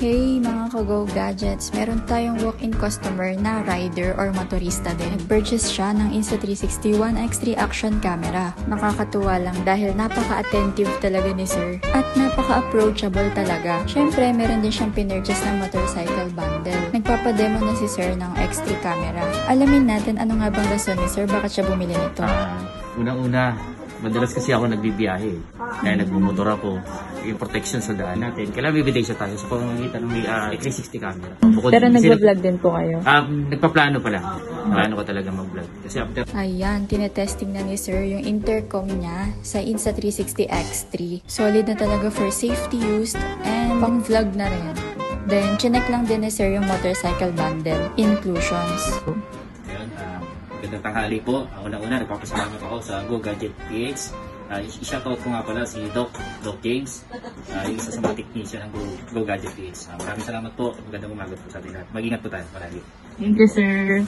Hey mga ka-Go Gadgets! Meron tayong walk-in customer na rider or motorista din. Nag-purchase siya ng Insta360 ONE X3 action camera. Nakakatuwa lang dahil napaka-attentive talaga ni sir at napaka-approachable talaga. Syempre, meron din siyang pinurchase ng motorcycle bundle. Nagpapademo na si sir ng X3 camera. Alamin natin ano nga bang rason ni sir bakit siya bumili nito. Unang-una, madalas kasi ako nagbibiyahe. Kaya nagmumotor ako. Yung protection sa daan natin. Kailangan bibigay siya tayo sa pamamagitan ng 360 camera. Pero nagbablog din po kayo? Nagpaplano pa lang. Plano ko talaga mag-vlog. Kasi after... Ayan, tinetesting na ni sir yung intercom niya sa Insta360 X3. Solid na talaga for safety use and pang-vlog na rin. Then, chinek lang din ni sir yung motorcycle bundle. Inclusions. Magandang tanghali po. Una-una, nagpapasalamat ako sa Go Gadget PH. I-shoutout ko nga pala si Doc James, yung isa sa mga technician ng Go Gadget PH. Maraming salamat po. Magandang umaga po sa atin lahat. Mag-ingat po tayo. Marami. Thank you, sir.